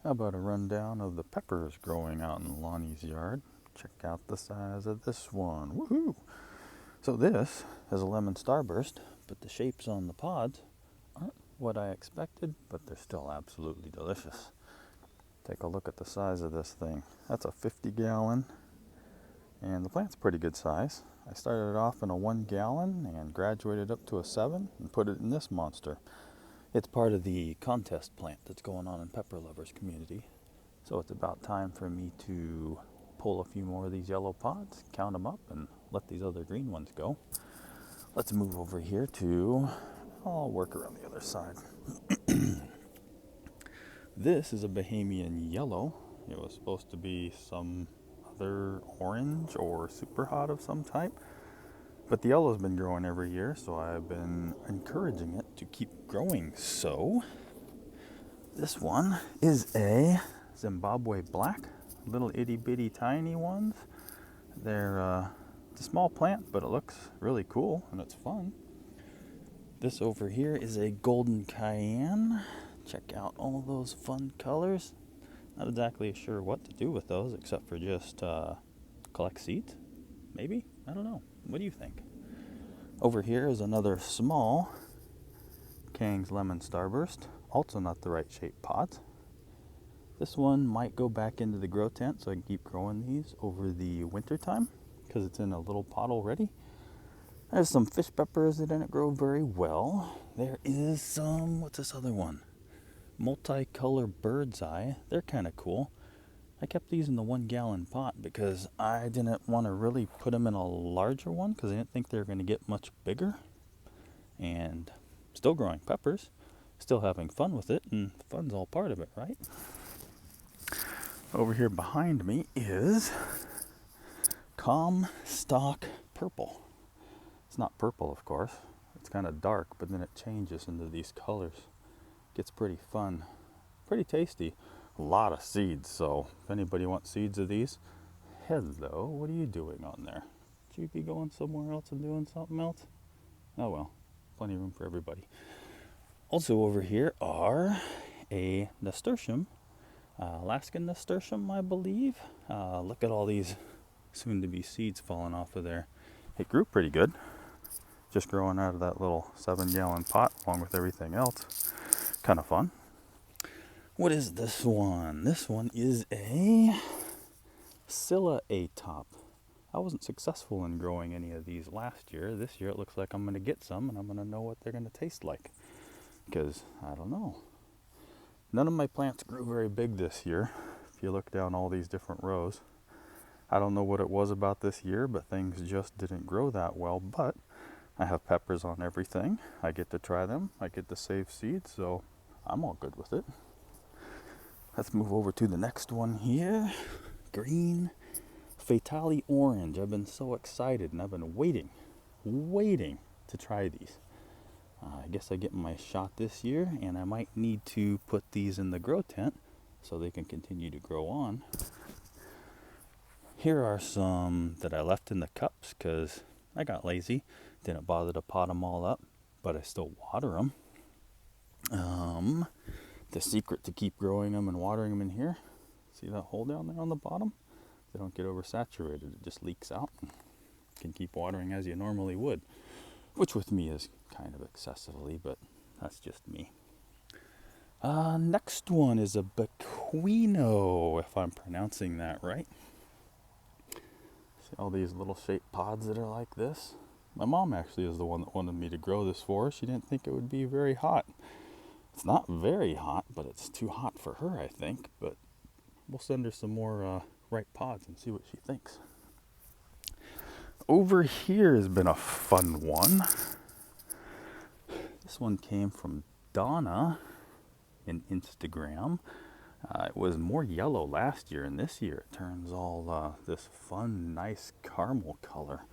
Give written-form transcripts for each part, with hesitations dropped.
How about a rundown of the peppers growing out in Lonnie's yard? Check out the size of this one. Woohoo! So this is a lemon starburst, but the shapes on the pods aren't what I expected, but they're still absolutely delicious. Take a look at the size of this thing. That's a 50-gallon, and the plant's pretty good size. I started it off in a 1 gallon and graduated up to a 7 and put it in this monster. It's part of the contest plant that's going on in Pepper Lovers community. So it's about time for me to pull a few more of these yellow pods, count them up, and let these other green ones go. Let's move over here to, I'll work around the other side. This is a Bahamian yellow. It was supposed to be some other orange or super hot of some type. But the yellow's been growing every year, so I've been encouraging it to keep growing. So this one is a Zimbabwe black, little itty bitty tiny ones. They're it's a small plant, but it looks really cool and it's fun. This over here is a golden cayenne. Check out all those fun colors. Not exactly sure what to do with those except for just collect seeds. Maybe? I don't know. What do you think? Over here is another small Kang's Lemon Starburst. Also not the right shaped pods. This one might go back into the grow tent so I can keep growing these over the winter time because it's in a little pot already. There's some fish peppers that didn't grow very well. There is some, what's this other one? Multicolor bird's eye. They're kind of cool. I kept these in the 1 gallon pot because I didn't want to really put them in a larger one because I didn't think they were going to get much bigger. And still growing peppers, still having fun with it, and fun's all part of it, right? Over here behind me is Comstock Purple. It's not purple, of course. It's kind of dark, but then it changes into these colors. Gets pretty fun, pretty tasty. A lot of seeds, so if anybody wants seeds of these, hello, what are you doing on there? Should you be going somewhere else and doing something else? Oh well, plenty of room for everybody. Also over here are a nasturtium, Alaskan nasturtium, I believe. Look at all these soon-to-be seeds falling off of there. It grew pretty good, just growing out of that little 7-gallon pot along with everything else. Kind of fun. What is this one? This one is a Scilla Atop. I wasn't successful in growing any of these last year. This year it looks like I'm going to get some and I'm going to know what they're going to taste like. Because, I don't know. None of my plants grew very big this year. If you look down all these different rows. I don't know what it was about this year, but things just didn't grow that well. But I have peppers on everything. I get to try them. I get to save seeds, so I'm all good with it. Let's move over to the next one here. Green Fatale Orange. I've been so excited and I've been waiting to try these. I guess I get my shot this year and I might need to put these in the grow tent so they can continue to grow on. Here are some that I left in the cups because I got lazy. Didn't bother to pot them all up, but I still water them. The secret to keep growing them and watering them in here, see that hole down there on the bottom? They don't get oversaturated, it just leaks out. You can keep watering as you normally would, which with me is kind of excessively, but that's just me. Next one is a Bequino, if I'm pronouncing that right. See all these little shaped pods that are like this? My mom actually is the one that wanted me to grow this for her. She didn't think it would be very hot. It's not very hot, but it's too hot for her, I think. But we'll send her some more ripe pods and see what she thinks. Over here has been a fun one. This one came from Donna in Instagram. It was more yellow last year, and this year it turns all this fun, nice caramel color.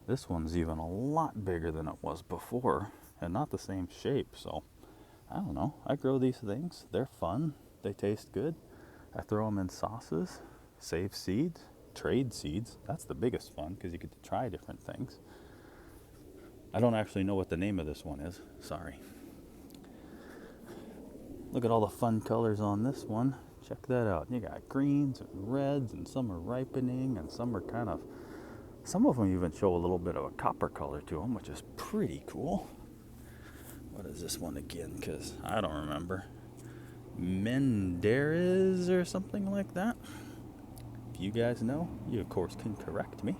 This one's even a lot bigger than it was before, and not the same shape, so I don't know. I grow these things. They're fun. They taste good. I throw them in sauces, save seeds, trade seeds. That's the biggest fun because you get to try different things. I don't actually know what the name of this one is. Sorry. Look at all the fun colors on this one. Check that out. You got greens and reds, and some are ripening, and some are kind of, some of them even show a little bit of a copper color to them, which is pretty cool. What is this one again? Because I don't remember. Menderes or something like that. If you guys know, you of course can correct me.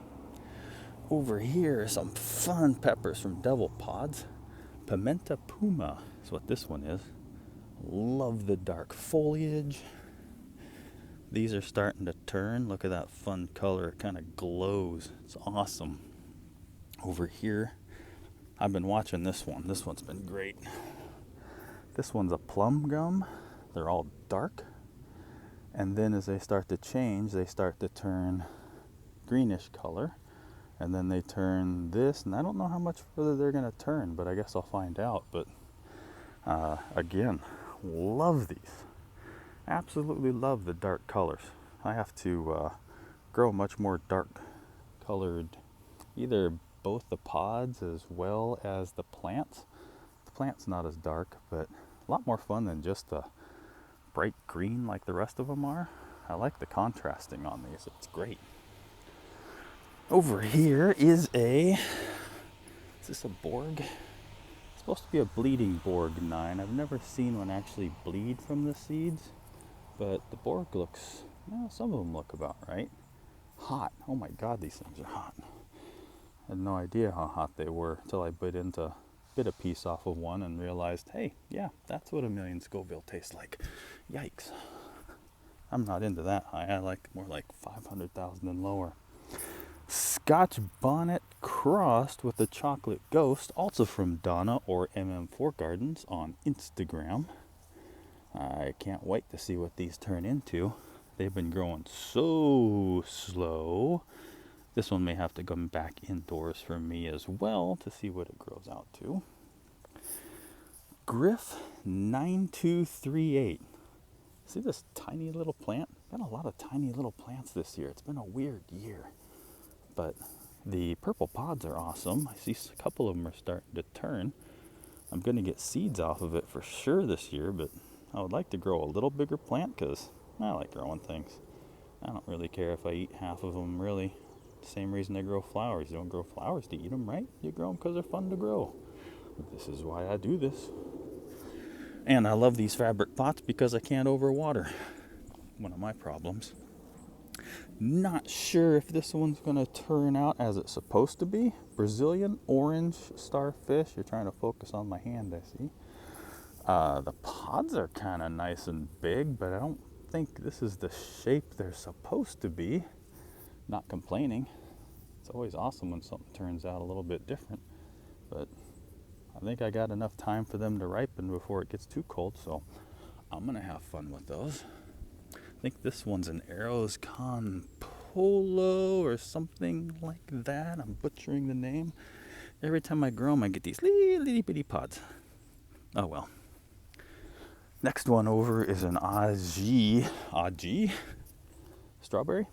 Over here are some fun peppers from Devil Pods. Pimenta Puma is what this one is. Love the dark foliage. These are starting to turn. Look at that fun color. It kind of glows. It's awesome. Over here, I've been watching this one. This one's been great. This one's a plum gum. They're all dark. And then as they start to change, they start to turn greenish color. And then they turn this. And I don't know how much further they're going to turn, but I guess I'll find out. But again, love these. Absolutely love the dark colors. I have to grow much more dark colored, either both the pods as well as the plants. The plant's not as dark, but a lot more fun than just the bright green like the rest of them are. I like the contrasting on these. It's great. Over here is is this a Borg? It's supposed to be a bleeding Borg 9. I've never seen one actually bleed from the seeds, but the Borg looks, well, some of them look about right. Hot. Oh my God, these things are hot. I had no idea how hot they were until I bit a piece off of one and realized, hey, yeah, that's what 1,000,000 Scoville tastes like. Yikes. I'm not into that high. I like more like 500,000 and lower. Scotch Bonnet crossed with the Chocolate Ghost, also from Donna or MM4 Gardens on Instagram. I can't wait to see what these turn into. They've been growing so slow. This one may have to come back indoors for me as well to see what it grows out to. Griff 9238. See this tiny little plant? Got a lot of tiny little plants this year. It's been a weird year. But the purple pods are awesome. I see a couple of them are starting to turn. I'm going to get seeds off of it for sure this year, but I would like to grow a little bigger plant because I like growing things. I don't really care if I eat half of them, really. Same reason I grow flowers. You don't grow flowers to eat them, right? You grow them because they're fun to grow. This is why I do this. And I love these fabric pots because I can't overwater. One of my problems. Not sure if this one's going to turn out as it's supposed to be. Brazilian orange starfish. You're trying to focus on my hand, I see. The pods are kind of nice and big, but I don't think this is the shape they're supposed to be. Not complaining. It's always awesome when something turns out a little bit different. But I think I got enough time for them to ripen before it gets too cold, so I'm going to have fun with those. I think this one's an Eros Con Polo or something like that. I'm butchering the name. Every time I grow them, I get these little bitty pods. Oh well. Next one over is an Aji strawberry.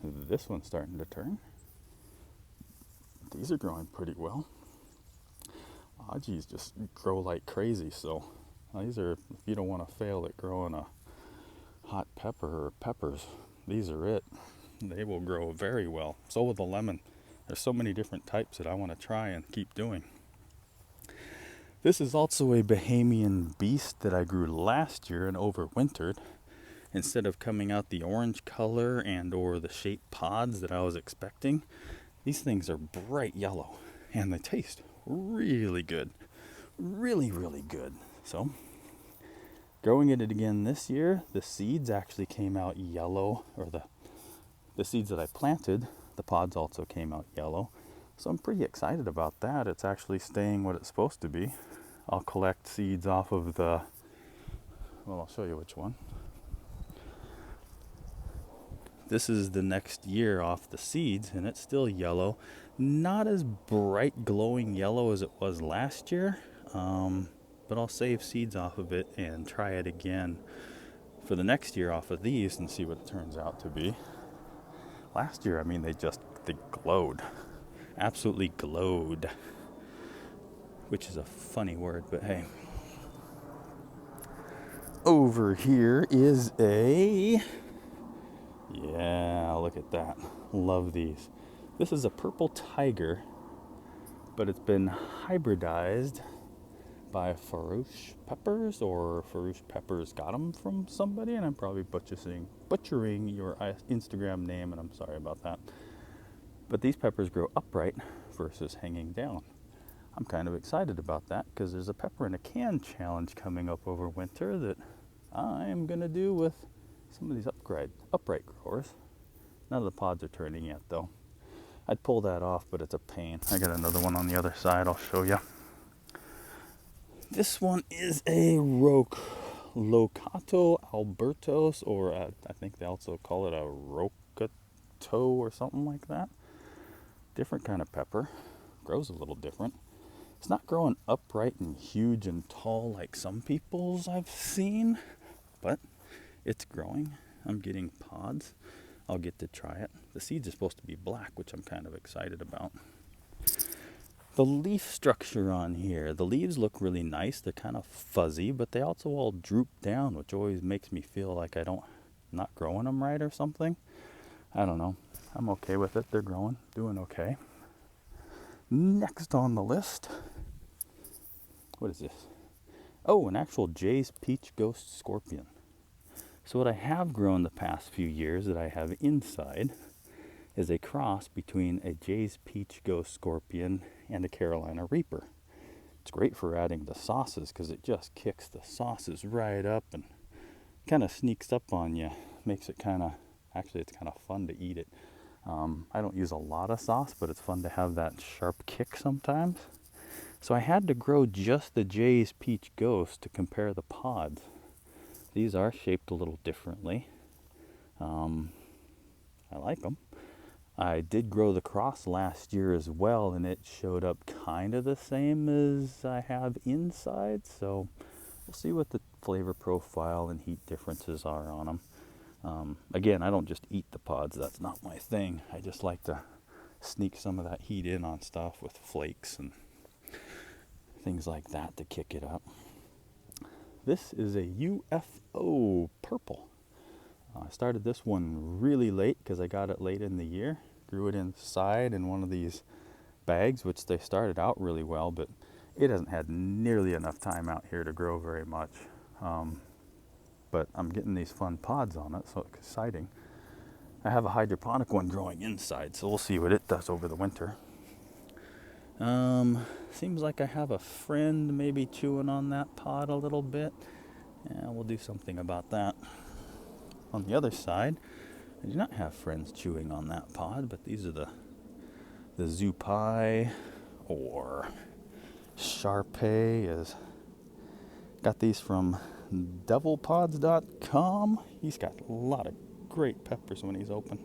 This one's starting to turn. These are growing pretty well. Ajis just grow like crazy, so these are, if you don't want to fail at growing a hot pepper or peppers, these are it. They will grow very well. So will the lemon. There's so many different types that I want to try and keep doing. This is also a Bahamian Beast that I grew last year and overwintered. Instead of coming out the orange color and or the shaped pods that I was expecting, these things are bright yellow and they taste really good. Really, really good. So, growing it again this year, the seeds actually came out yellow, or the seeds that I planted, the pods also came out yellow. So I'm pretty excited about that. It's actually staying what it's supposed to be. I'll collect seeds off of the, well, I'll show you which one. This is the next year off the seeds, and it's still yellow. Not as bright glowing yellow as it was last year, but I'll save seeds off of it and try it again for the next year off of these and see what it turns out to be. Last year, I mean, they glowed. Absolutely glowed. which is a funny word, but hey. Over here is a, yeah, look at that. Love these. This is a purple tiger, but it's been hybridized by Farouche Peppers, or Farouche Peppers got them from somebody, and I'm probably butchering your Instagram name, and I'm sorry about that. But these peppers grow upright versus hanging down. I'm kind of excited about that because there's a pepper in a can challenge coming up over winter that I am going to do with some of these upright growers. None of the pods are turning yet though. I'd pull that off, but it's a pain. I got another one on the other side I'll show you. This one is a Locato Albertos, or I think they also call it a Rocato or something like that. Different kind of pepper. Grows a little different. It's not growing upright and huge and tall like some people's I've seen, but it's growing. I'm getting pods. I'll get to try it. The seeds are supposed to be black, which I'm kind of excited about. The leaf structure on here, the leaves look really nice. They're kind of fuzzy, but they also all droop down, which always makes me feel like I'm not growing them right or something. I don't know. I'm okay with it. They're growing, doing okay. Next on the list, what is this? Oh, an actual Jay's Peach Ghost Scorpion. So what I have grown the past few years that I have inside is a cross between a Jay's Peach Ghost Scorpion and a Carolina Reaper. It's great for adding to sauces because it just kicks the sauces right up and kind of sneaks up on you. Makes it it's kind of fun to eat it. I don't use a lot of sauce, but it's fun to have that sharp kick sometimes. So I had to grow just the Jay's Peach Ghost to compare the pods. These are shaped a little differently. I like them. I did grow the cross last year as well, and it showed up kind of the same as I have inside. So we'll see what the flavor profile and heat differences are on them. Again, I don't just eat the pods. That's not my thing. I just like to sneak some of that heat in on stuff with flakes and things like that to kick it up. This is a UFO purple. I started this one really late because I got it late in the year. Grew it inside in one of these bags, which they started out really well, but it hasn't had nearly enough time out here to grow very much. But I'm getting these fun pods on it, so it's exciting. I have a hydroponic one growing inside, so we'll see what it does over the winter. Seems like I have a friend maybe chewing on that pod a little bit. Yeah, we'll do something about that. On the other side, I do not have friends chewing on that pod, but these are the Zupai, or Sharpei. Got these from devilpods.com. He's got a lot of great peppers when he's open.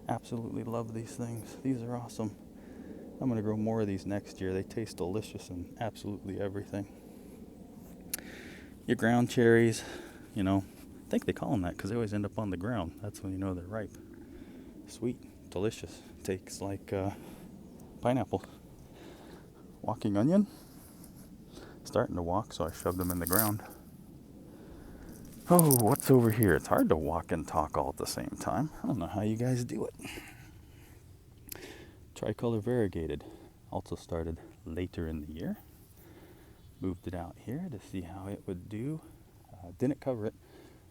Absolutely love these things. These are awesome. I'm going to grow more of these next year. They taste delicious in absolutely everything. Your ground cherries, I think they call them that because they always end up on the ground. That's when you know they're ripe. Sweet, delicious. Tastes like pineapple. Walking onion. Starting to walk, so I shoved them in the ground. Oh, what's over here? It's hard to walk and talk all at the same time. I don't know how you guys do it. Tricolor variegated. Also started later in the year. Moved it out here to see how it would do. Didn't cover it.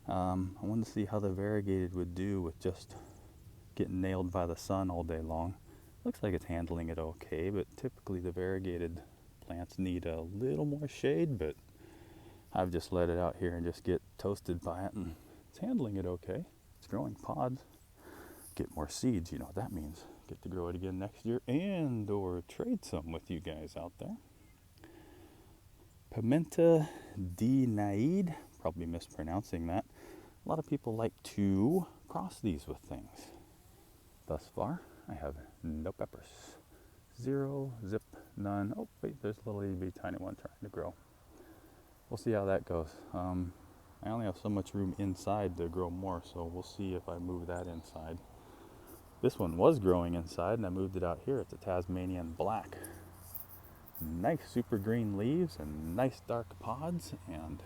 I wanted to see how the variegated would do with just getting nailed by the sun all day long. Looks like it's handling it okay, but typically the variegated plants need a little more shade, but I've just let it out here and just get toasted by it, and it's handling it okay. It's growing pods. Get more seeds, you know what that means. Get to grow it again next year and or trade some with you guys out there. Pimenta de Naid, probably mispronouncing that. A lot of people like to cross these with things. Thus far, I have no peppers. Zero, zip, none. Oh, wait, there's a little itty tiny one trying to grow. We'll see how that goes. I only have so much room inside to grow more, so we'll see if I move that inside. This one was growing inside, and I moved it out here. It's a Tasmanian Black. nice super green leaves and nice dark pods, and